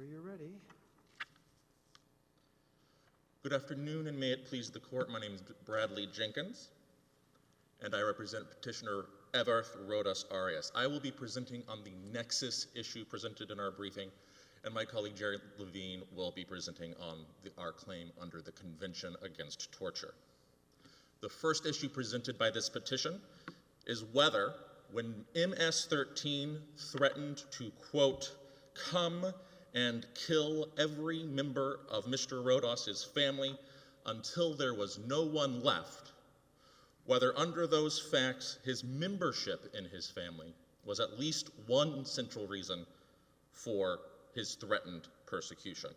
you're ready. Good afternoon, and may it please the court. My name is Bradley Jenkins, and I represent petitioner Everth Rodas-Arias. I will be presenting on the nexus issue presented in our briefing, and my colleague Jerry Levine will be presenting on our claim under the Convention Against Torture. The first issue presented by this petition is whether, when MS-13 threatened to, quote, come and kill every member of Mr. Rodas's family until there was no one left, whether under those facts his membership in his family was at least one central reason for his threatened persecution.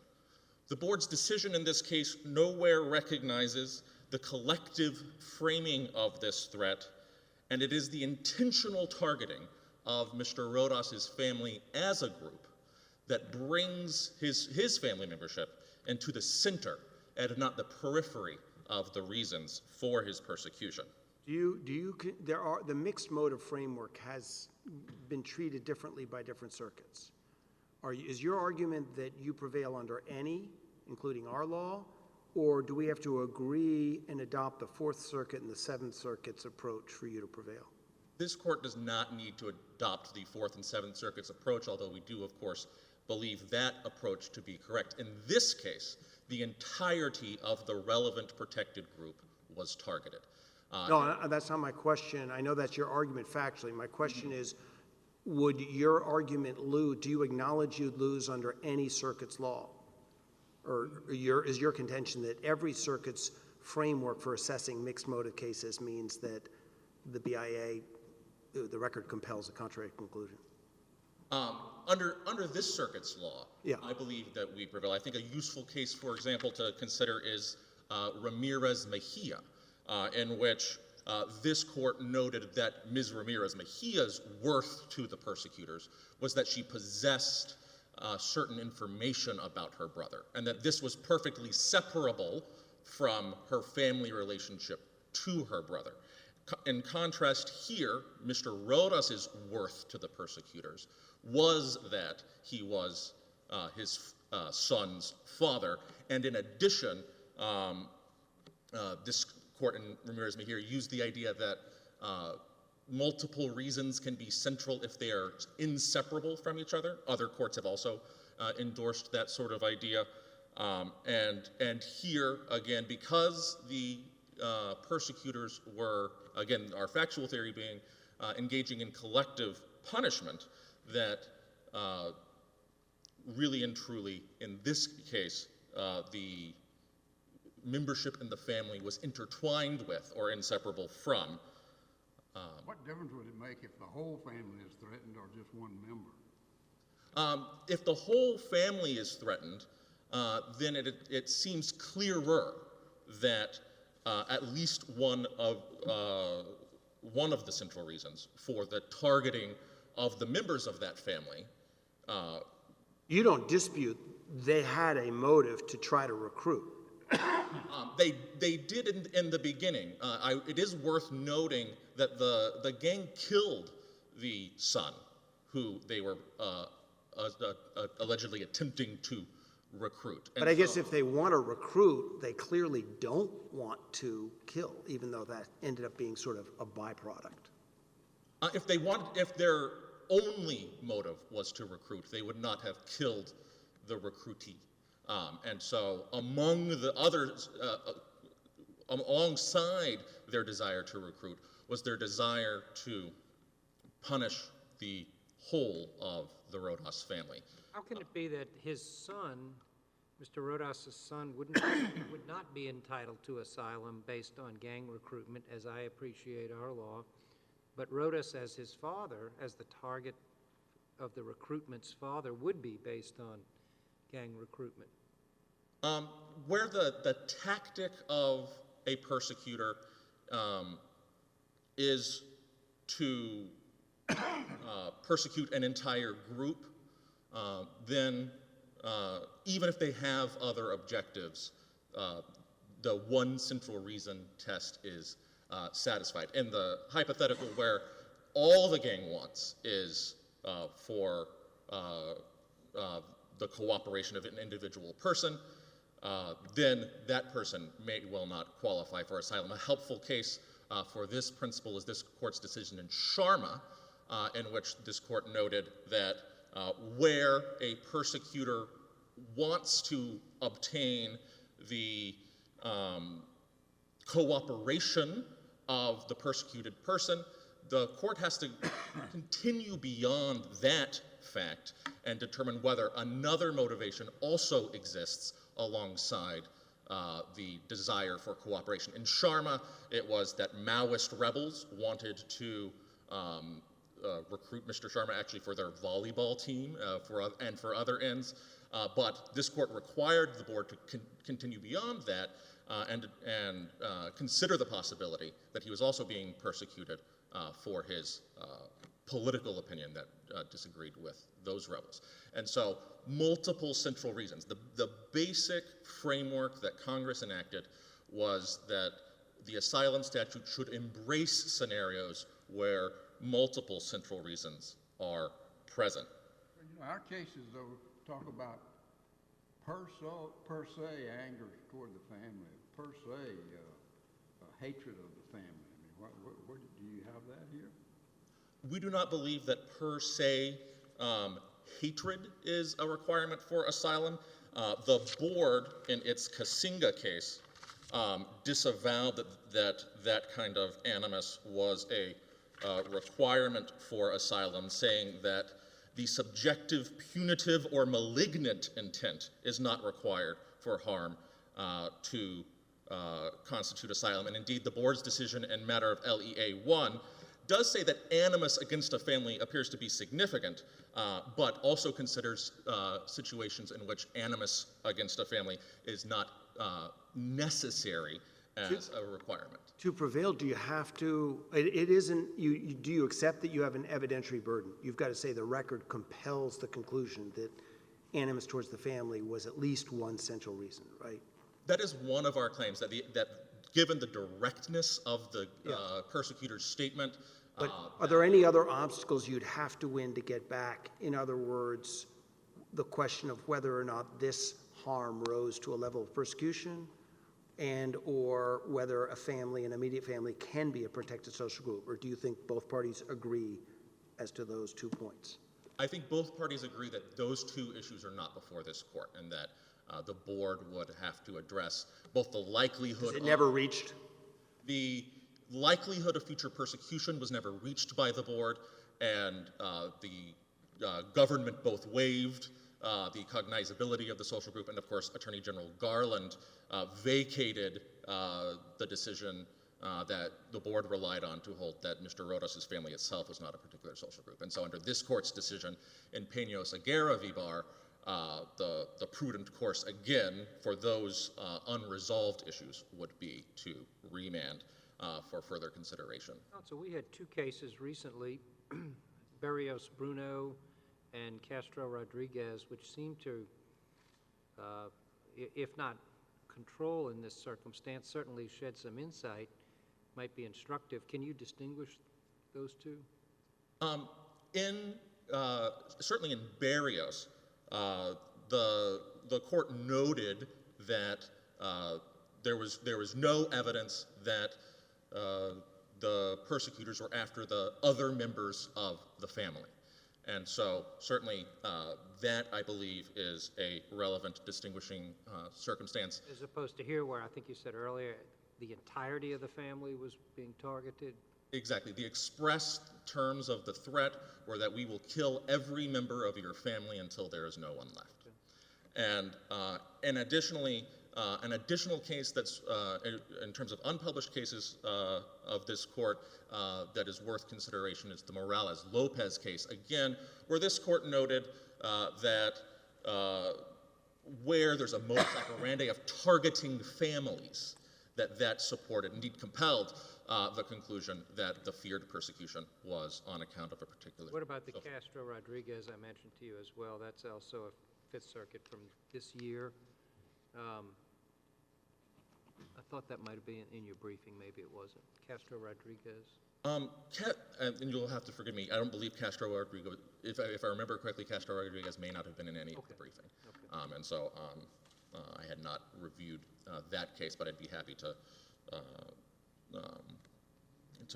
The board's decision in this case nowhere recognizes the collective framing of this threat, and it is the intentional targeting of Mr. Rodas's family as a group that brings his family membership into the center and not the periphery of the reasons for his persecution. The mixed motive framework has been treated differently by different circuits. Is your argument that you prevail under any, including our law, or do we have to agree and adopt the Fourth Circuit and the Seventh Circuit's approach for you to prevail? This court does not need to adopt the Fourth and Seventh Circuit's approach, although we do, of course, believe that approach to be correct. In this case, the entirety of the relevant protected group was targeted. No, that's not my question. I know that's your argument factually. My question is, would your argument lose, do you acknowledge you'd lose under any circuit's law? Or is your contention that every circuit's framework for assessing mixed motive cases means that the BIA, the record compels a contrary conclusion? Under this circuit's law, yeah. I believe that we prevail. I think a useful case, for example, to consider is Ramirez Mejia, in which this court noted that Ms. Ramirez Mejia's worth to the persecutors was that she possessed certain information about her brother, and that this was perfectly separable from her family relationship to her brother. In contrast here, Mr. Rodas's worth to the persecutors was that he was his son's father, and in addition, this court in Ramirez Mejia used the idea that multiple reasons can be central if they are inseparable from each other. Other courts have also endorsed that sort of idea. And here, again, because the persecutors were, again, our factual theory being engaging in collective punishment, that really and truly, in this case, the membership in the family was intertwined with or inseparable from. What difference would it make if the whole family is threatened or just one member? If the whole family is threatened, then it seems clearer that at least one of the central reasons for the targeting of the members of that family. You don't dispute they had a motive to try to recruit. They did in the beginning. It is worth noting that the gang killed the son who they were allegedly attempting to recruit. But I guess if they want to recruit, they clearly don't want to kill, even though that ended up being sort of a byproduct. If their only motive was to recruit, they would not have killed the recruitee. And so among the others, alongside their desire to recruit, was their desire to punish the whole of the Rodas family. How can it be that his son, Mr. Rodas's son, would not be entitled to asylum based on gang recruitment, as I appreciate our law, but Rodas as his father, as the target of the recruitment's father, would be based on gang recruitment? Where the tactic of a persecutor is to persecute an entire group, then even if they have other objectives, the one central reason test is satisfied. In the hypothetical where all the gang wants is for the cooperation of an individual person, then that person may well not qualify for asylum. A helpful case for this principle is this court's decision in Sharma, in which this court noted that where a persecutor wants to obtain the cooperation of the persecuted person, the court has to continue beyond that fact and determine whether another motivation also exists alongside the desire for cooperation. In Sharma, it was that Maoist rebels wanted to recruit Mr. Sharma actually for their volleyball team and for other ends, but this court required the board to continue beyond that and consider the possibility that he was also being persecuted for his political opinion that disagreed with those rebels. And so multiple central reasons. The basic framework that Congress enacted was that the asylum statute should embrace scenarios where multiple central reasons are present. You know, our cases, though, talk about per se anger toward the family, per se hatred of the family. I mean, what do you have that here? We do not believe that per se hatred is a requirement for asylum. The board, in its Kasinga case, disavowed that kind of animus was a requirement for asylum, saying that the subjective, punitive, or malignant intent is not required for harm to constitute asylum. And indeed, the board's decision in matter of LEA 1 does say that animus against a family appears to be significant, but also considers situations in which animus against a family is not necessary as a requirement. To prevail, do you have to, it isn't, do you accept that you have an evidentiary burden? You've got to say the record compels the conclusion that animus towards the family was at least one central reason, right? That is one of our claims, that given the directness of the persecutor's statement. But are there any other obstacles you'd have to win to get back? In other words, the question of whether or not this harm rose to a level of persecution, and or whether a family, an immediate family, can be a protected social group? Or do you think both parties agree as to those 2 points? I think both parties agree that those two issues are not before this court, and that the board would have to address both the likelihood It never reached? The likelihood of future persecution was never reached by the board, and the government both waived the cognizability of the social group, and of course Attorney General Garland vacated the decision that the board relied on to hold that Mr. Rodas' family itself was not a particular social group. And so under this court's decision in Peños-Aguirre v. Barr, the prudent course again for those unresolved issues would be to remand for further consideration. So we had 2 cases recently, Barrios Bruno and Castro Rodriguez, which seem to, if not control in this circumstance, certainly shed some insight, might be instructive. Can you distinguish those 2? Certainly in Barrios, the court noted that there was no evidence that the persecutors were after the other members of the family. And so certainly that, I believe, is a relevant distinguishing circumstance. As opposed to here where I think you said earlier the entirety of the family was being targeted? Exactly. The express terms of the threat were that we will kill every member of your family until there is no one left. And additionally, an additional case that's, in terms of unpublished cases of this court that is worth consideration is the Morales-Lopez case, again, where this court noted that where there's a modus operandi of targeting families, that supported, indeed compelled, the conclusion that the feared persecution was on account of a particular... What about the Castro Rodriguez I mentioned to you as well? That's also a Fifth Circuit from this year. I thought that might have been in your briefing. Maybe it wasn't. Castro Rodriguez. And you'll have to forgive me, I don't believe Castro Rodriguez, if I remember correctly, Castro Rodriguez may not have been in any of the briefing. Okay. And so I had not reviewed that case, but I'd be happy to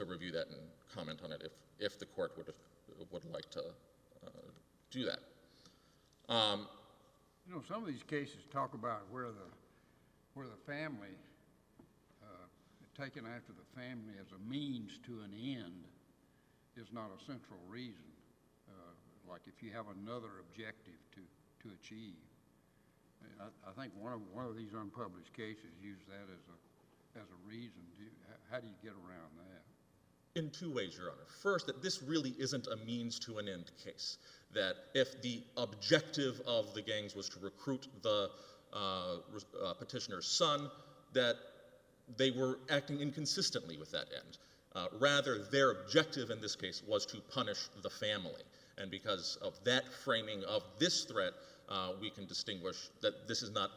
review that and comment on it if the court would like to do that. You know, some of these cases talk about where the family, taken after the family as a means to an end, is not a central reason. Like if you have another objective to achieve. I think one of these unpublished cases use that as a reason. How do you get around that? In two ways, Your Honor. First, that this really isn't a means to an end case. That if the objective of the gangs was to recruit the petitioner's son, that they were acting inconsistently with that end. Rather, their objective in this case was to punish the family. And because of that framing of this threat, we can distinguish that this is not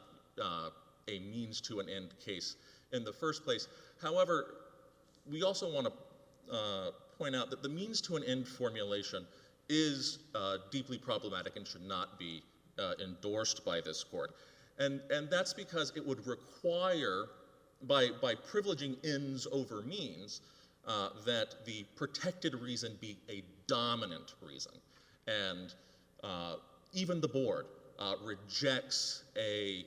a means to an end case in the first place. However, we also want to point out that the means to an end formulation is deeply problematic and should not be endorsed by this court. And that's because it would require, by privileging ends over means, that the protected reason be a dominant reason. And even the board rejects a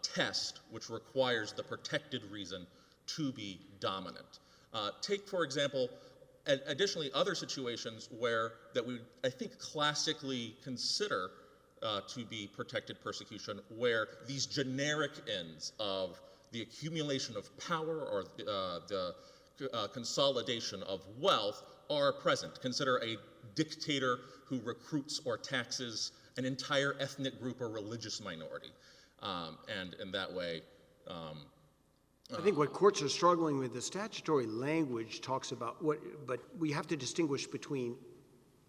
test which requires the protected reason to be dominant. Take, for example, additionally, other situations that we, I think, classically consider to be protected persecution, where these generic ends of the accumulation of power or the consolidation of wealth are present. Consider a dictator who recruits or taxes an entire ethnic group or religious minority. And in that way, I think what courts are struggling with, the statutory language talks about but we have to distinguish between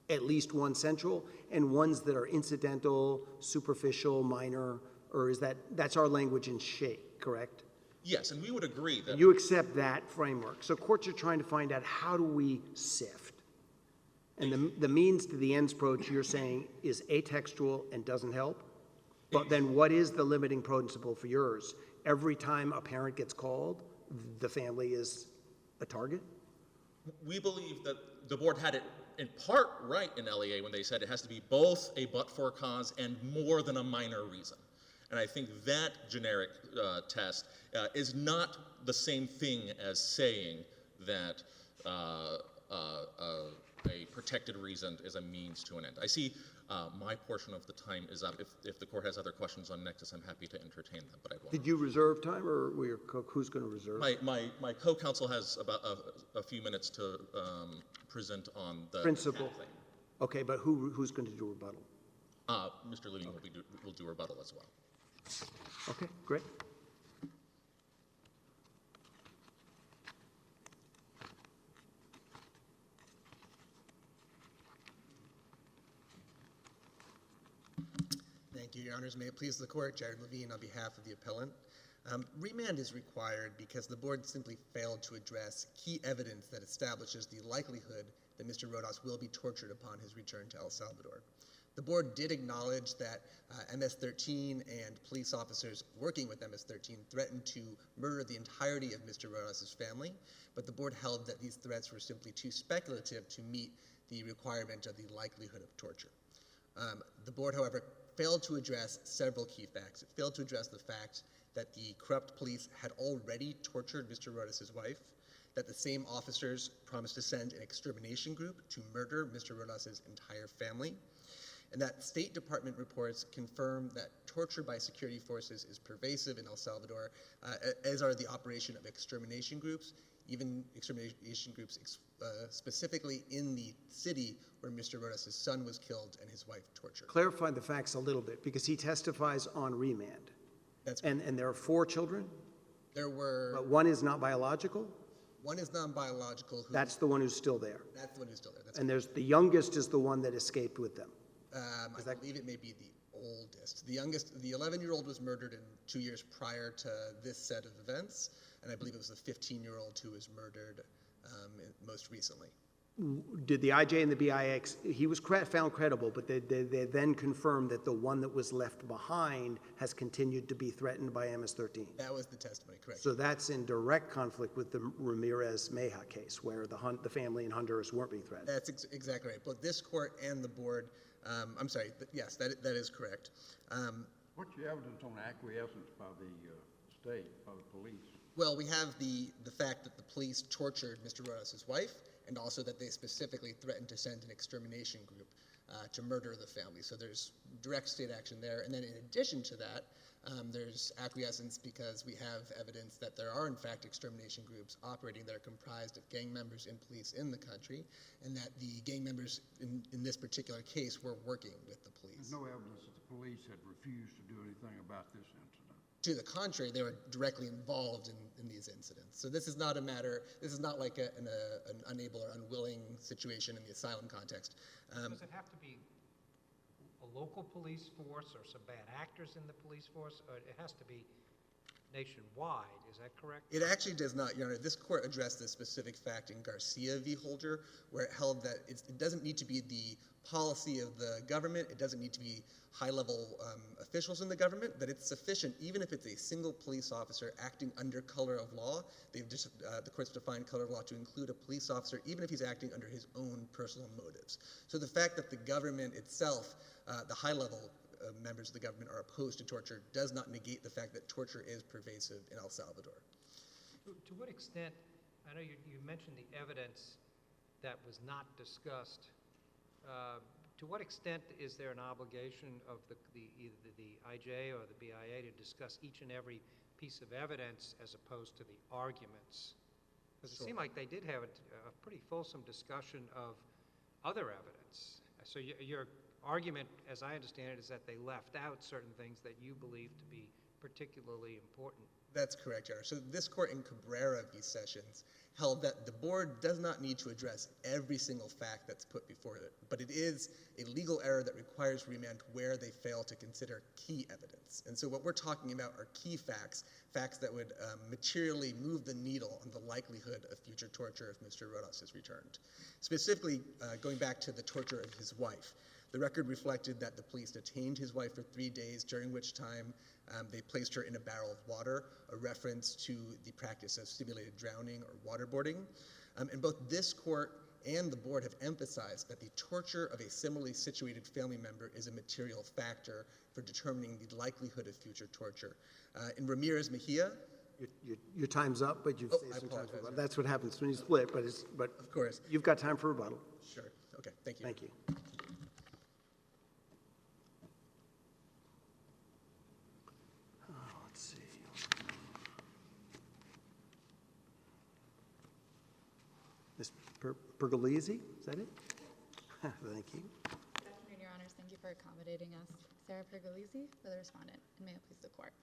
at least one central and ones that are incidental, superficial, minor, or that's our language in shape, correct? yes, and we would agree that You accept that framework. So courts are trying to find out, how do we sift? And the means to the ends approach you're saying is atextual and doesn't help? But then what is the limiting principle for yours? Every time a parent gets called, the family is a target? we believe that the board had it in part right in LEA when they said it has to be both a but-for cause and more than a minor reason. And I think that generic test is not the same thing as saying that a protected reason is a means to an end. I see my portion of the time is up. If the court has other questions on Nexus, I'm happy to entertain them, but I won't. Did you reserve time, or who's going to reserve? My co-counsel has about a few minutes to present on the Principle. thing. Okay, but who's going to do rebuttal? Mr. Levine will do rebuttal as well. Okay, great. Thank you, Your Honors. May it please the Court, Jared Levine on behalf of the appellant. Remand is required because the board simply failed to address key evidence that establishes the likelihood that Mr. Rodas will be tortured upon his return to El Salvador. The board did acknowledge that MS-13 and police officers working with MS-13 threatened to murder the entirety of Mr. Rodas' family, but the board held that these threats were simply too speculative to meet the requirement of the likelihood of torture. The board, however, failed to address several key facts. It failed to address the fact that the corrupt police had already tortured Mr. Rodas' wife, that the same officers promised to send an extermination group to murder Mr. Rodas' entire family, and that State Department reports confirm that torture by security forces is pervasive in El Salvador, as are the operation of extermination groups, even extermination groups specifically in the city where Mr. Rodas' son was killed and his wife tortured. Clarify the facts a little bit, because he testifies on remand. That's And there are 4 children, There were but one is not biological? one is non-biological. That's the one who's still there. That's the one who's still there. That's And there's the youngest is the one that escaped with them. I believe it may be the oldest. The youngest, the 11-year-old was murdered in 2 years prior to this set of events, and I believe it was the 15-year-old who was murdered most recently. Did the IJ and the BIA, he was found credible, but they then confirmed that the one that was left behind has continued to be threatened by MS-13? That was the testimony, correct. So that's in direct conflict with the Ramirez-Meja case, where the family in Honduras weren't being threatened. That's exactly right. Both this court and the board, yes, that is correct. What's your evidence on acquiescence by the state, by the police? Well, we have the fact that the police tortured Mr. Rodas' wife, and also that they specifically threatened to send an extermination group to murder the family. So there's direct state action there. And then in addition to that, there's acquiescence because we have evidence that there are, in fact, extermination groups operating that are comprised of gang members and police in the country, and that the gang members in this particular case were working with the police. There's no evidence that the police had refused to do anything about this incident. To the contrary, they were directly involved in these incidents. So this is not like an unable or unwilling situation in the asylum context. Does it have to be a local police force or some bad actors in the police force, or it has to be nationwide? Is that correct? It actually does not, Your Honor. This court addressed this specific fact in Garcia v. Holder, where it held that it doesn't need to be the policy of the government, it doesn't need to be high-level officials in the government, that it's sufficient, even if it's a single police officer acting under color of law. The court's defined color of law to include a police officer, even if he's acting under his own personal motives. So the fact that the government itself, the high-level members of the government are opposed to torture does not negate the fact that torture is pervasive in El Salvador. To what extent, I know you mentioned the evidence that was not discussed. To what extent is there an obligation of either the IJ or the BIA to discuss each and every piece of evidence as opposed to the arguments? Because it seemed like they did have a pretty fulsome discussion of other evidence. So your argument, as I understand it, is that they left out certain things that you believe to be particularly important. That's correct, Your Honor. So this court in Cabrera v. Sessions held that the board does not need to address every single fact that's put before it, but it is a legal error that requires remand where they fail to consider key evidence. And so what we're talking about are key facts, facts that would materially move the needle on the likelihood of future torture if Mr. Rodas is returned. Specifically, going back to the torture of his wife, the record reflected that the police detained his wife for 3 days, during which time they placed her in a barrel of water, a reference to the practice of simulated drowning or waterboarding. And both this court and the board have emphasized that the torture of a similarly situated family member is a material factor for determining the likelihood of future torture. In Ramirez-Mejia... Your time's up, but you've saved some time for rebuttal. That's what happens when you split, but of course. You've got time for rebuttal. Sure. Okay, thank you. Thank you. Let's see. Ms. Pergolizzi, is that it? Thank you. Good afternoon, Your Honors. Thank you for accommodating us. Sarah Pergolizzi for the respondent, and may it please the court.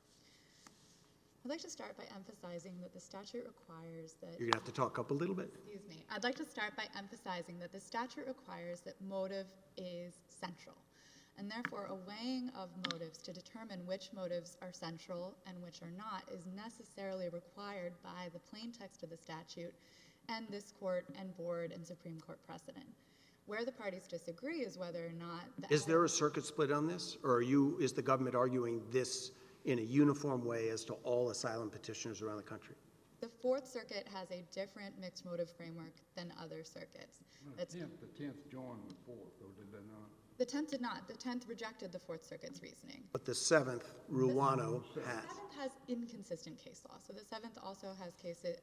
I'd like to start by emphasizing that the statute requires that... You're going to have to talk up a little bit. Excuse me. I'd like to start by emphasizing that the statute requires that motive is central, and therefore a weighing of motives to determine which motives are central and which are not is necessarily required by the plain text of the statute and this court and board and Supreme Court precedent. Where the parties disagree is whether or not... Is there a circuit split on this, or is the government arguing this in a uniform way as to all asylum petitioners around the country? The Fourth Circuit has a different mixed motive framework than other circuits. The 10th joined the 4th, or did they not? The 10th did not. The 10th rejected the Fourth Circuit's reasoning. But the 7th, Ruano, The has. 7th has inconsistent case law. So the 7th also has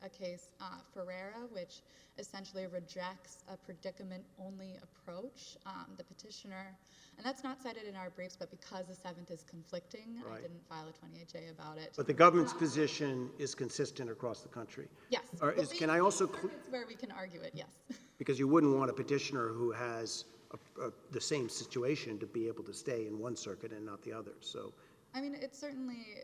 a case, Ferreira, which essentially rejects a predicament-only approach. The petitioner, and that's not cited in our briefs, but because the 7th is conflicting, Right. I didn't file a 20HA about it. But the government's position is consistent across the country. Yes. Or Well, can I also... it's where we can argue it, yes. Because you wouldn't want a petitioner who has the same situation to be able to stay in one circuit and not the other. So, I mean, it certainly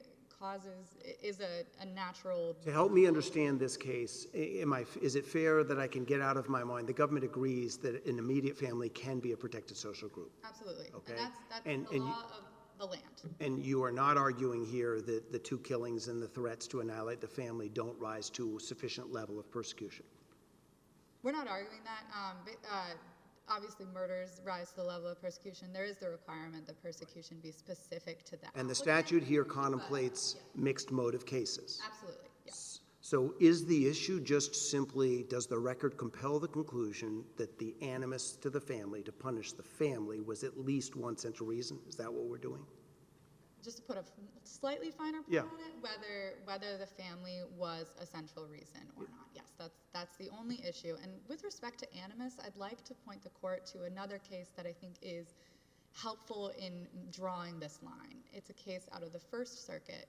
is a natural... to help me understand this case, is it fair that I can get out of my mind, the government agrees that an immediate family can be a protected social group? Absolutely. Okay. And that's And the law of the land. And you are not arguing here that the 2 killings and the threats to annihilate the family don't rise to a sufficient level of persecution? We're not arguing that. Obviously, murders rise to the level of persecution. There is the requirement that persecution be specific to that. And the statute here contemplates mixed motive cases. Absolutely, yes. So is the issue just simply, does the record compel the conclusion that the animus to the family, to punish the family, was at least one central reason? Is that what we're doing? Just to put a slightly finer point Yeah. on it, whether the family was a central reason or not. Yes, that's the only issue. And with respect to animus, I'd like to point the court to another case that I think is helpful in drawing this line. It's a case out of the First Circuit.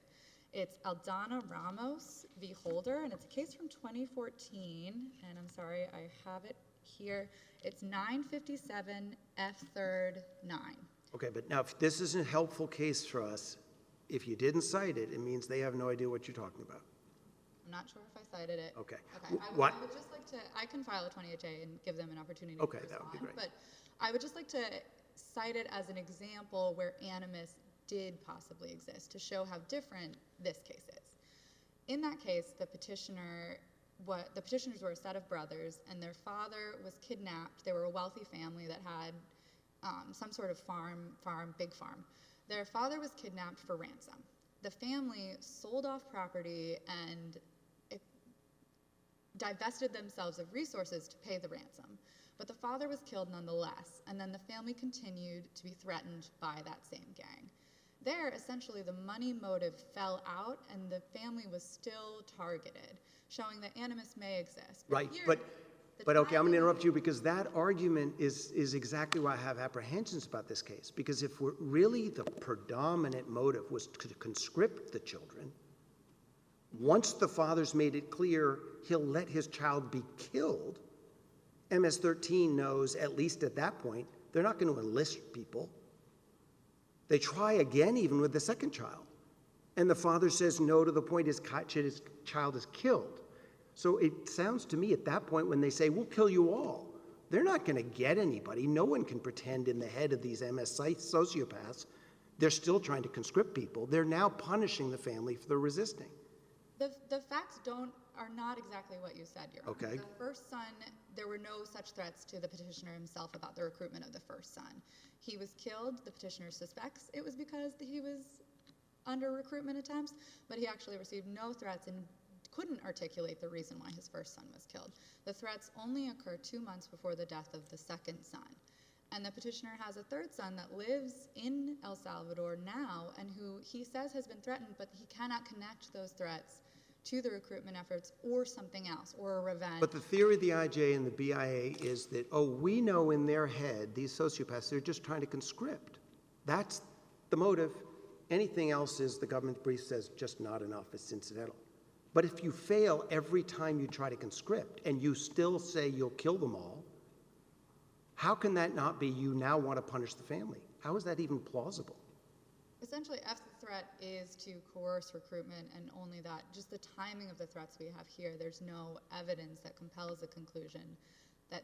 It's Aldana Ramos v. Holder, and it's a case from 2014. And I'm sorry, I have it here. It's 957 F. 3rd 9. Okay, but now if this is a helpful case for us, if you didn't cite it, it means they have no idea what you're talking about. I'm not sure if I cited it. Okay. Okay. I What? would just like to, I can file a 20HA and give them an opportunity Okay, to that respond. would be great. But I would just like to cite it as an example where animus did possibly exist to show how different this case is. In that case, the petitioners were a set of brothers, and their father was kidnapped. They were a wealthy family that had some sort of big farm. Their father was kidnapped for ransom. The family sold off property and divested themselves of resources to pay the ransom. But the father was killed nonetheless, and then the family continued to be threatened by that same gang. There, essentially, the money motive fell out, and the family was still targeted, showing that animus may exist. Right, here, but okay, I'm going to timing- interrupt you because that argument is exactly why I have apprehensions about this case. Because if we're really the predominant motive was to conscript the children, once the father's made it clear he'll let his child be killed, MS-13 knows, at least at that point, they're not going to enlist people. They try again even with the second child. And the father says no to the point his child is killed. So it sounds to me at that point when they say, we'll kill you all, they're not going to get anybody. No one can pretend in the head of these MS sociopaths they're still trying to conscript people. They're now punishing the family for the resisting. The facts are not exactly what you said, Your Honor. Okay. The first son, there were no such threats to the petitioner himself about the recruitment of the first son. He was killed. The petitioner suspects it was because he was under recruitment attempts, but he actually received no threats and couldn't articulate the reason why his first son was killed. The threats only occurred 2 months before the death of the second son. And the petitioner has a third son that lives in El Salvador now and who he says has been threatened, but he cannot connect those threats to the recruitment efforts or something else, or a revenge. But the theory of the IJ and the BIA is that, we know in their head, these sociopaths, they're just trying to conscript. That's the motive. Anything else is, the government brief says, just not enough. It's incidental. But if you fail every time you try to conscript and you still say you'll kill them all, how can that not be you now want to punish the family? How is that even plausible? Essentially, F's threat is to coerce recruitment, and only that. Just the timing of the threats we have here, there's no evidence that compels a conclusion that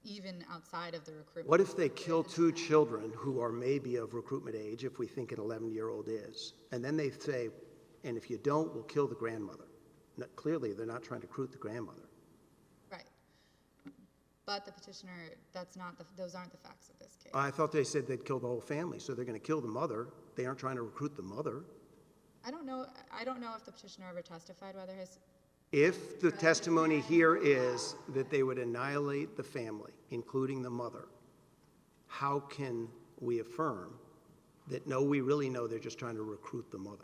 even outside of the recruitment. What if they kill 2 children who are maybe of recruitment age, if we think an 11-year-old is, and then they say, and if you don't, we'll kill the grandmother. No, clearly, they're not trying to recruit the grandmother. Right. But the petitioner, those aren't the facts of this case. I thought they said they'd kill the whole family, so they're going to kill the mother. They aren't trying to recruit the mother. I don't know if the petitioner ever testified whether his. If the testimony here is that they would annihilate the family, including the mother, how can we affirm that, no, we really know they're just trying to recruit the mother?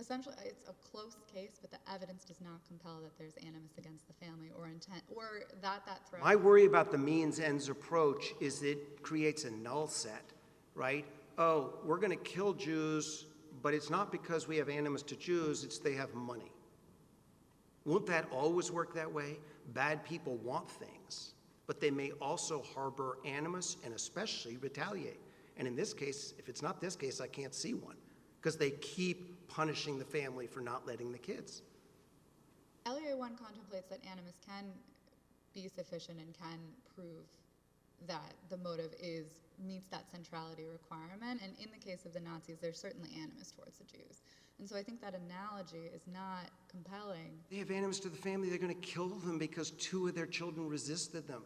Essentially, it's a close case, but the evidence does not compel that there's animus against the family or intent, or that threat. My worry about the means-ends approach is it creates a null set, right? Oh, we're going to kill Jews, but it's not because we have animus to Jews, it's they have money. Won't that always work that way? Bad people want things, but they may also harbor animus and especially retaliate. And in this case, if it's not this case, I can't see one, because they keep punishing the family for not letting the kids. LEA 1 contemplates that animus can be sufficient and can prove that the motive meets that centrality requirement. And in the case of the Nazis, there's certainly animus towards the Jews. And so I think that analogy is not compelling. They have animus to the family. They're going to kill them because 2 of their children resisted them.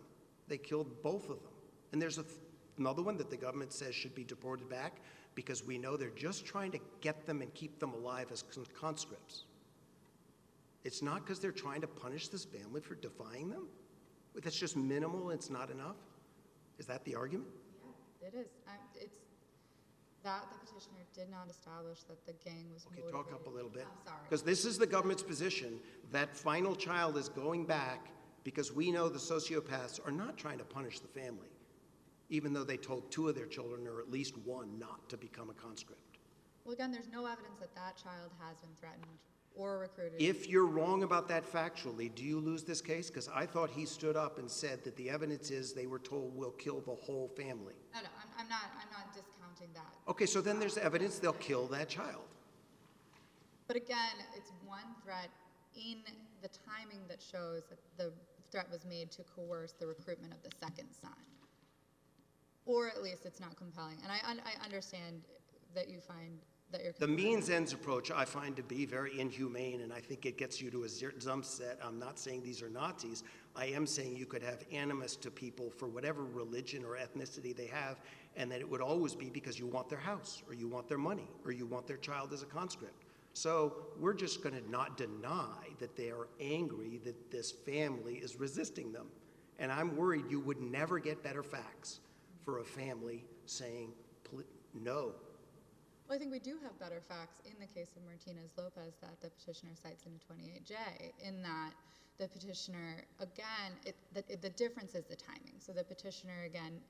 They killed both of them. And there's another one that the government says should be deported back because we know they're just trying to get them and keep them alive as conscripts. It's not because they're trying to punish this family for defying them? That's just minimal, it's not enough? Is that the argument? Yeah, it is. It's that the petitioner did not establish that the gang was Okay, motivated. talk up a little bit. I'm sorry. Because this is the government's position. That final child is going back because we know the sociopaths are not trying to punish the family, even though they told 2 of their children, or at least 1, not to become a conscript. Well, again, there's no evidence that that child has been threatened or recruited. If you're wrong about that factually, do you lose this case? Because I thought he stood up and said that the evidence is they were told we'll kill the whole family. No, I'm not discounting that. Okay, so then there's evidence they'll kill that child. But again, it's one threat in the timing that shows that the threat was made to coerce the recruitment of the second son. Or at least it's not compelling. And I understand that you find that you're... The means-ends approach I find to be very inhumane, and I think it gets you to a jump set. I'm not saying these are Nazis. I am saying you could have animus to people for whatever religion or ethnicity they have, and that it would always be because you want their house, or you want their money, or you want their child as a conscript. So we're just going to not deny that they are angry that this family is resisting them. And I'm worried you would never get better facts for a family saying no. Well, I think we do have better facts in the case of Martinez-Lopez that the petitioner cites in 28J, in that the petitioner, again, the difference is the timing. So the petitioner, again,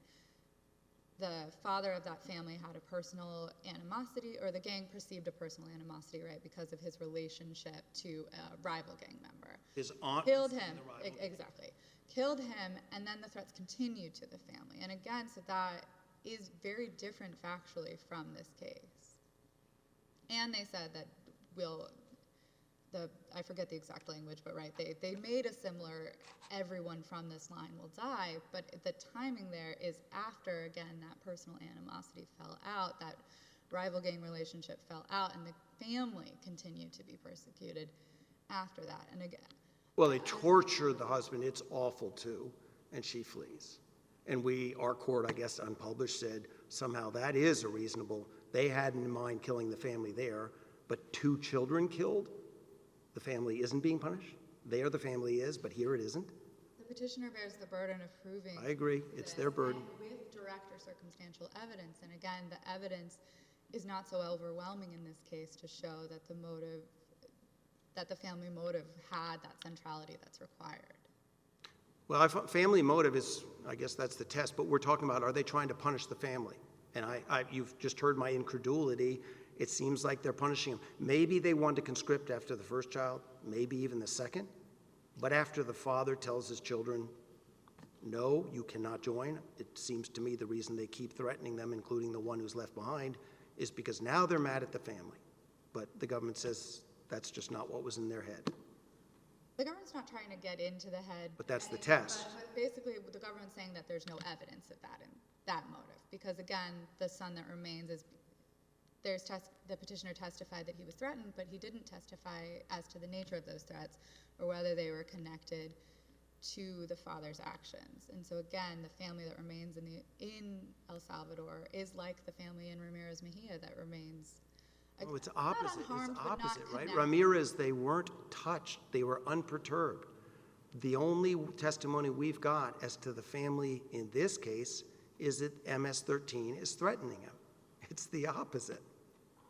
the father of that family had a personal animosity, or the gang perceived a personal animosity, right, because of his relationship to a rival gang member. His aunt killed was in him, the rival gang. exactly. Killed him, and then the threats continued to the family. And again, so that is very different factually from this case. And they said that I forget the exact language, but right, they made a similar, everyone from this line will die, but the timing there is after, again, that personal animosity fell out, that rival gang relationship fell out, and the family continued to be persecuted after that. And again, Well, they torture the husband. It's awful, too, and she flees. And our court, I guess, unpublished, said somehow that is a reasonable. They had in mind killing the family there, but 2 children killed? The family isn't being punished? There the family is, but here it isn't? the petitioner bears the burden of proving. I agree. It's their burden. And with direct or circumstantial evidence. And again, the evidence is not so overwhelming in this case to show that the family motive had that centrality that's required. Well, family motive is, I guess that's the test, but we're talking about, are they trying to punish the family? And you've just heard my incredulity. It seems like they're punishing them. Maybe they wanted to conscript after the first child, maybe even the second, but after the father tells his children, no, you cannot join, it seems to me the reason they keep threatening them, including the one who's left behind, is because now they're mad at the family. But the government says that's just not what was in their head. The government's not trying to get into the head. But that's the test. But basically, the government's saying that there's no evidence of that motive. Because again, the son that remains is, the petitioner testified that he was threatened, but he didn't testify as to the nature of those threats or whether they were connected to the father's actions. And so again, the family that remains in El Salvador is like the family in Ramirez Mejia that remains. Oh, it's not opposite. unharmed, It's but not opposite, right? connected. Ramirez, they weren't touched. They were unperturbed. The only testimony we've got as to the family in this case is that MS-13 is threatening him. It's the opposite.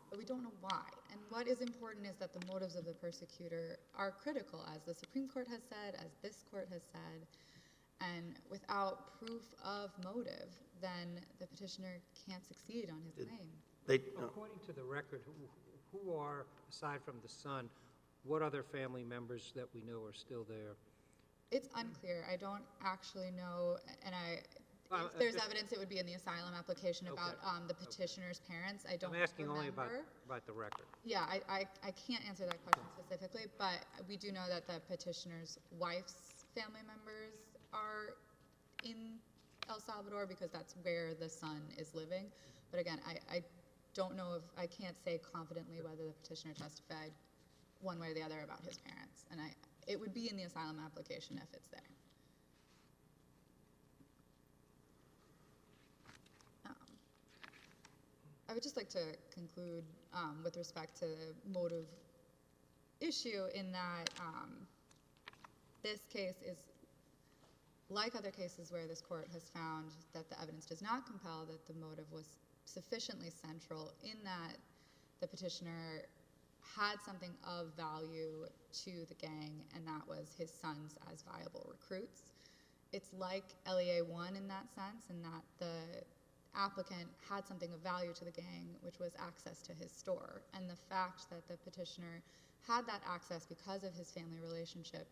But we don't know why. And what is important is that the motives of the persecutor are critical, as the Supreme Court has said, as this court has said. And without proof of motive, then the petitioner can't succeed on his claim. According to the record, who are, aside from the son, what other family members that we know are still there? It's unclear. I don't actually know, and if there's evidence, it would be in the asylum application about the petitioner's parents. I don't I'm asking remember. only about the record. Yeah, I can't answer that question specifically, but we do know that the petitioner's wife's family members are in El Salvador because that's where the son is living. But again, don't know if, I can't say confidently whether the petitioner testified one way or the other about his parents. And it would be in the asylum application if it's there. I would just like to conclude with respect to the motive issue in that this case is like other cases where this court has found that the evidence does not compel that the motive was sufficiently central in that the petitioner had something of value to the gang, and that was his sons as viable recruits. It's like LEA 1 in that sense, in that the applicant had something of value to the gang, which was access to his store. And the fact that the petitioner had that access because of his family relationship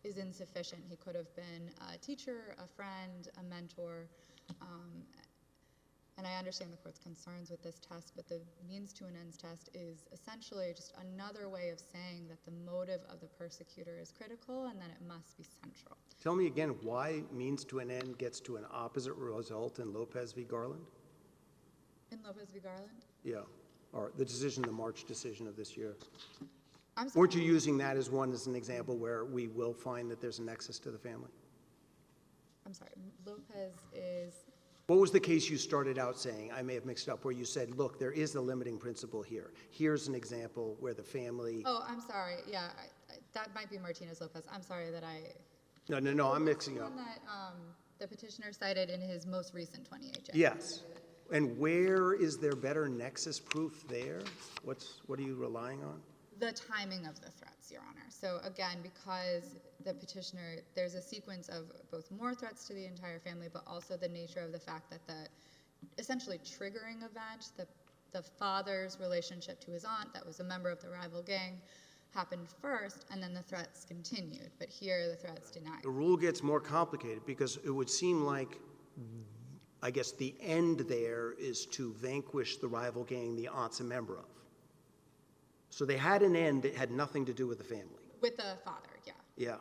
is insufficient. He could have been a teacher, a friend, a mentor. And I understand the court's concerns with this test, but the means to an ends test is essentially just another way of saying that the motive of the persecutor is critical and that it must be central. Tell me again why means to an end gets to an opposite result in Lopez v. Garland? In Lopez v. Garland? Yeah, or the decision, the March decision of this year. I'm sorry. Weren't you using that as an example where we will find that there's a nexus to the family? I'm sorry. Lopez is... What was the case you started out saying? I may have mixed up, where you said, look, there is a limiting principle here. Here's an example where the family... Oh, I'm sorry. Yeah, that might be Martinez-Lopez. I'm sorry that I... No, I'm mixing The up. one that the petitioner cited in his most recent 28J. Yes. And where is there better nexus proof there? What are you relying on? The timing of the threats, Your Honor. So again, because the petitioner, there's a sequence of both more threats to the entire family, but also the nature of the fact that the essentially triggering event, the father's relationship to his aunt that was a member of the rival gang, happened first, and then the threats continued. But here, the threats denied. The rule gets more complicated because it would seem like, I guess, the end there is to vanquish the rival gang the aunt's a member of. So they had an end that had nothing to do with the family. With the father, yeah. Yeah.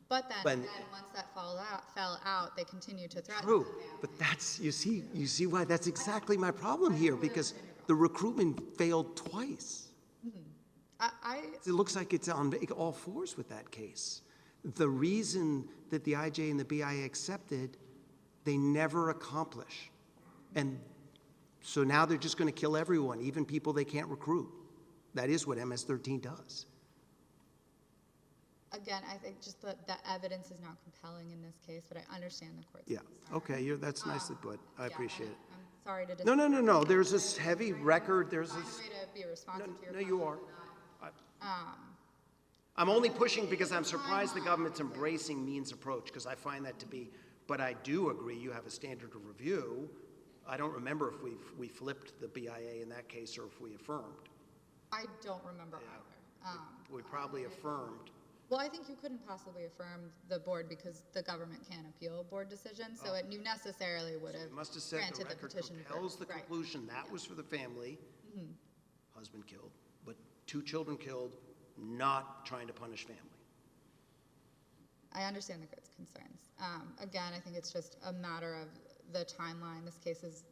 But then once that fell out, they continued to threaten True, the family. but that's, you see why that's exactly my problem here, because the recruitment failed twice. It looks like it's on all fours with that case. The reason that the IJ and the BIA accepted, they never accomplish. And so now they're just going to kill everyone, even people they can't recruit. That is what MS-13 does. Again, I think just the evidence is not compelling in this case, but I understand the court's concern. Okay, that's nicely put. I appreciate it. I'm sorry to No. There's this heavy record. There's find this. a way to be responsive to your No, you are. not. I'm only pushing because I'm surprised the government's embracing means approach, because I find that to be, but I do agree you have a standard of review. I don't remember if we flipped the BIA in that case or if we affirmed. I don't remember either. We probably affirmed. Well, I think you couldn't possibly affirm the board because the government can't appeal board decisions, so you necessarily would have It must have said granted the record petition. compels the Right. conclusion that was for the family, husband killed, but 2 children killed, not trying to punish family. I understand the court's concerns. Again, I think it's just a matter of the timeline. This case is,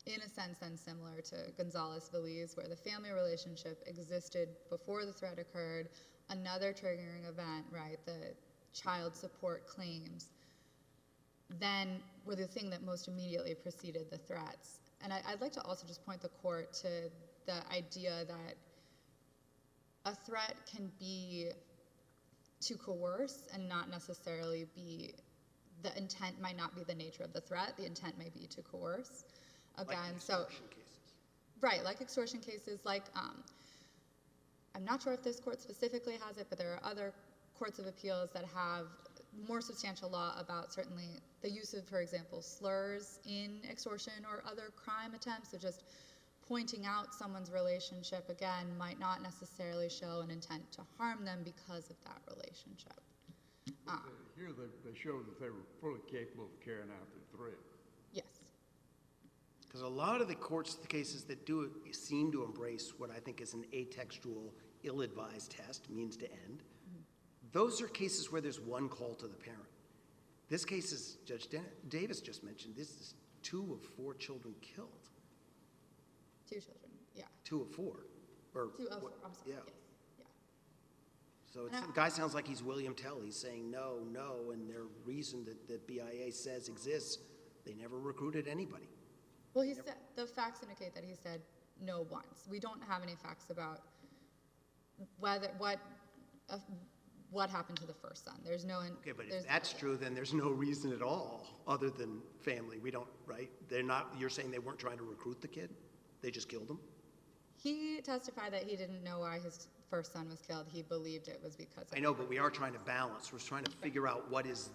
in a sense, then similar to Gonzalez-Veliz, where the family relationship existed before the threat occurred, another triggering event, right, the child support claims, then were the thing that most immediately preceded the threats. And I'd like to also just point the court to the idea that a threat can be to coerce and not necessarily be, the intent might not be the nature of the threat, the intent may be to coerce. Again, Like extortion cases. Right, like extortion cases, like, I'm not sure if this court specifically has it, but there are other courts of appeals that have more substantial law about certainly the use of, for example, slurs in extortion or other crime attempts. So just pointing out someone's relationship, again, might not necessarily show an intent to harm them because of that relationship. Here they show that they were fully capable of carrying out the threat. Yes. Because a lot of the cases that do it seem to embrace what I think is an atextual, ill-advised test, means to end. Those are cases where there's one call to the parent. This case, as Judge Davis just mentioned, this is 2 of 4 children killed. 2 children, yeah. 2 of 4? Or 2 of 4, what- I'm sorry, yeah. yes, yeah. So And the guy sounds like he's William Tell. He's saying no, no, and their reason that BIA says exists, they never recruited anybody. Well, he said, the facts indicate that he said no once. We don't have any facts about what happened to the first son. There's no. Okay, but there's if that's true, then there's no reason at all other than family. We don't, right? They're not, you're saying they weren't trying to recruit the kid? They just killed him? He testified that he didn't know why his first son was killed. He believed it was because of. I know, but we are trying to balance. We're trying to figure out what is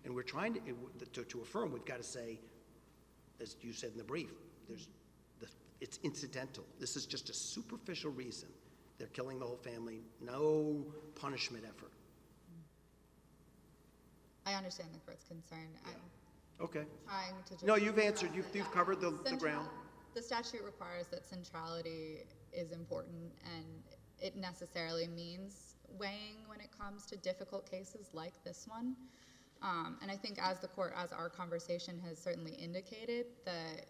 and we're trying to affirm, we've got to say, as you said in the brief, it's incidental. This is just a superficial reason. They're killing the whole family, no punishment effort. I understand the court's concern. I'm Okay. trying to just. No, you've answered, you've covered the ground. The statute requires that centrality is important, and it necessarily means weighing when it comes to difficult cases like this one. And I think as our conversation has certainly indicated, the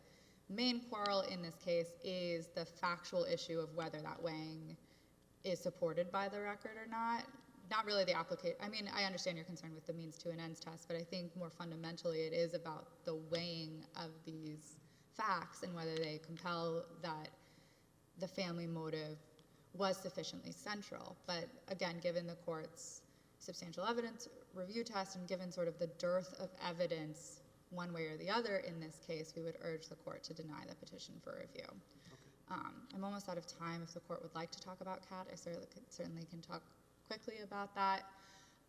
main quarrel in this case is the factual issue of whether that weighing is supported by the record or not. Not really the application. I mean, I understand your concern with the means to an ends test, but I think more fundamentally it is about the weighing of these facts and whether they compel that the family motive was sufficiently central. But again, given the court's substantial evidence review test and given sort of the dearth of evidence one way or the other in this case, we would urge the court to deny the petition for review. Okay. I'm almost out of time. If the court would like to talk about CAT, I certainly can talk quickly about that.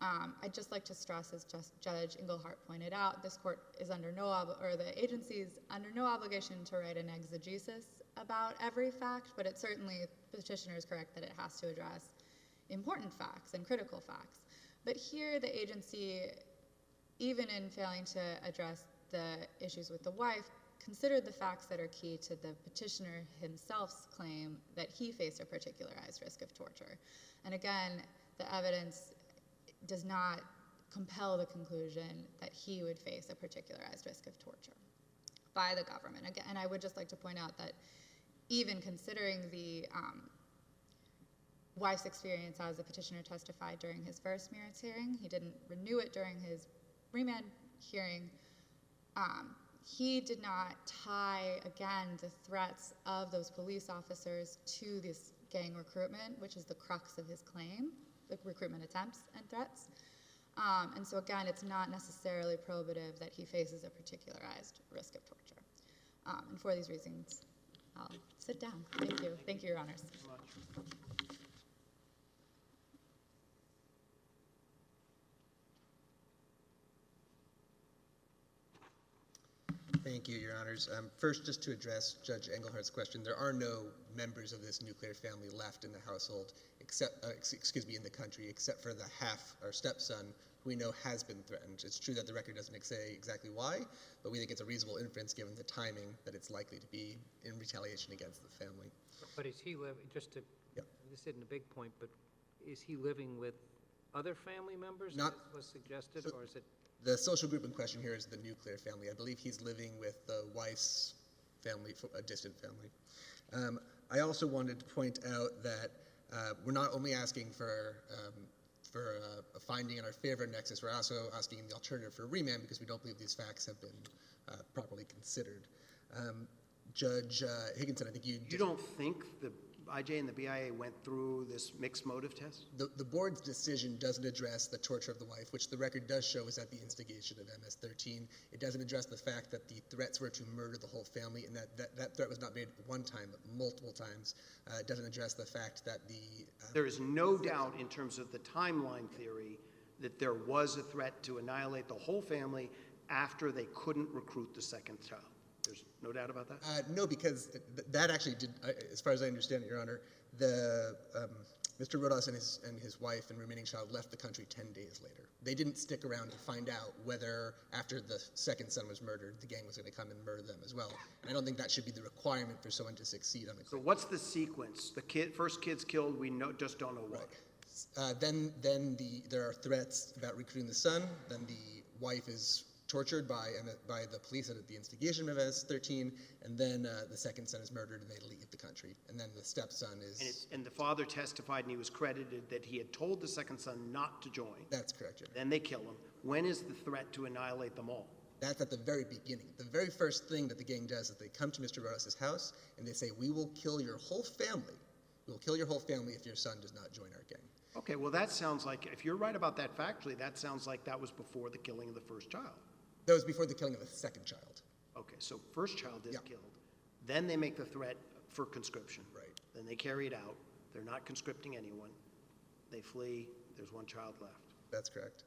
I'd just like to stress, as Judge Engelhardt pointed out, this court is the agency is under no obligation to write an exegesis about every fact, but it certainly, the petitioner is correct that it has to address important facts and critical facts. But here the agency, even in failing to address the issues with the wife, considered the facts that are key to the petitioner himself's claim that he faced a particularized risk of torture. And again, the evidence does not compel the conclusion that he would face a particularized risk of torture by the government. Again, and I would just like to point out that even considering the wife's experience as a petitioner testified during his first merits hearing, he didn't renew it during his remand hearing, he did not tie, again, the threats of those police officers to this gang recruitment, which is the crux of his claim, the recruitment attempts and threats. And so again, it's not necessarily probative that he faces a particularized risk of torture. And for these reasons, I'll sit down. Thank you. Thank you, Your Honors. Thank you, Your Honors. First, just to address Judge Engelhardt's question, there are no members of this nuclear family left in the household, except, in the country, except for the half, or stepson, who we know has been threatened. It's true that the record doesn't say exactly why, but we think it's a reasonable inference given the timing that it's likely to be in retaliation against the family. But is he living, just to, Yep. this isn't a big point, but is he living with other family members, Not- as was suggested, or is it? The social group in question here is the nuclear family. I believe he's living with the wife's family, a distant family. I also wanted to point out that we're not only asking for a finding in our favor nexus, we're also asking the alternative for remand because we don't believe these facts have been properly considered. Judge Higginson, I think you don't think the IJ and the BIA went through this mixed motive test? The board's decision doesn't address the torture of the wife, which the record does show is at the instigation of MS-13. It doesn't address the fact that the threats were to murder the whole family and that threat was not made one time, but multiple times. It doesn't address the fact that There is no doubt in terms of the timeline theory that there was a threat to annihilate the whole family after they couldn't recruit the second child. There's no doubt about that? No, because that actually did, as far as I understand it, Your Honor, Mr. Rodas and his wife and remaining child left the country 10 days later. They didn't stick around to find out whether, after the second son was murdered, the gang was going to come and murder them as well. And I don't think that should be the requirement for someone to succeed on a So what's the sequence? The first kid's killed, we just don't know what. Right. Then there are threats about recruiting the son. Then the wife is tortured by the police at the instigation of MS-13, and then the second son is murdered and they leave the country. And then the stepson is... And the father testified and he was credited that he had told the second son not to join. That's correct, Your Honor. Then they kill him. When is the threat to annihilate them all? That's at the very beginning. The very first thing that the gang does is they come to Mr. Rodas' house and they say, we will kill your whole family. We will kill your whole family if your son does not join our gang. Okay, well that sounds like, if you're right about that factually, that sounds like that was before the killing of the first child. That was before the killing of the second child. Okay, so first child is Yeah. killed. Then they make the threat for conscription. Right. Then they carry it out. They're not conscripting anyone. They flee. There's one child left. That's correct.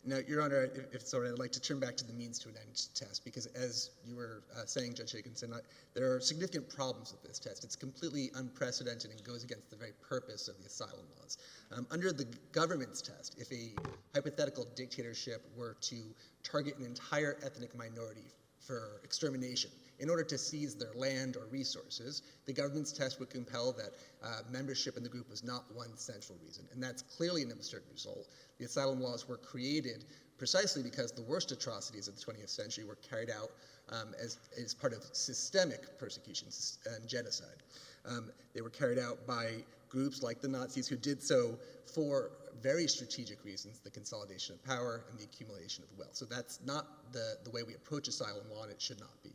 Now, Your Honor, if it's all right, I'd like to turn back to the means to an end test, because as you were saying, Judge Higginson, there are significant problems with this test. It's completely unprecedented and goes against the very purpose of the asylum laws. Under the government's test, if a hypothetical dictatorship were to target an entire ethnic minority for extermination in order to seize their land or resources, the government's test would compel that membership in the group was not one central reason, and that's clearly an absurd result. The asylum laws were created precisely because the worst atrocities of the 20th century were carried out as part of systemic persecution and genocide. They were carried out by groups like the Nazis who did so for very strategic reasons, the consolidation of power and the accumulation of wealth. So that's not the way we approach asylum law, and it should not be.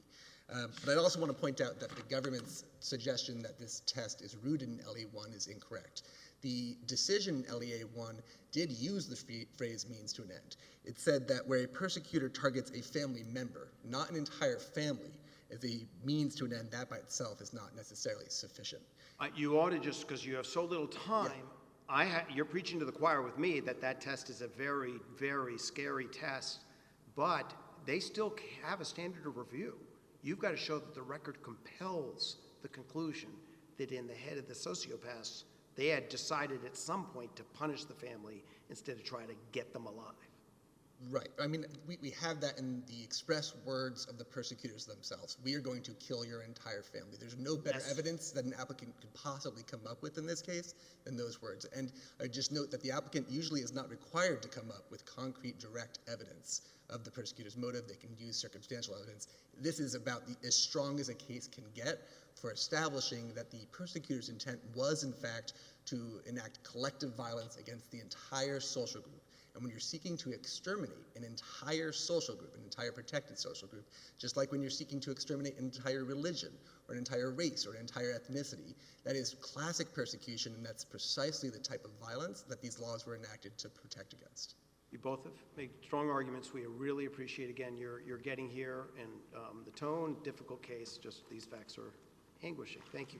But I also want to point out that the government's suggestion that this test is rooted in LEA-1 is incorrect. The decision in LEA-1 did use the phrase means to an end. It said that where a persecutor targets a family member, not an entire family, as a means to an end, that by itself is not necessarily sufficient. You ought to, just because you have so little time, you're preaching to the choir with me that that test is a very, very scary test, but they still have a standard of review. You've got to show that the record compels the conclusion that in the head of the sociopaths, they had decided at some point to punish the family instead of trying to get them alive. Right. I mean, we have that in the express words of the persecutors themselves. We are going to kill your entire family. There's no better evidence that an applicant could possibly come up with in this case than those words. And I just note that the applicant usually is not required to come up with concrete, direct evidence of the persecutor's motive. They can use circumstantial evidence. This is about as strong as a case can get for establishing that the persecutor's intent was, in fact, to enact collective violence against the entire social group. And when you're seeking to exterminate an entire social group, an entire protected social group, just like when you're seeking to exterminate an entire religion or an entire race or an entire ethnicity, that is classic persecution, and that's precisely the type of violence that these laws were enacted to protect against. You both have made strong arguments. We really appreciate, again, your getting here, and the tone, difficult case, just these facts are anguishing. Thank you.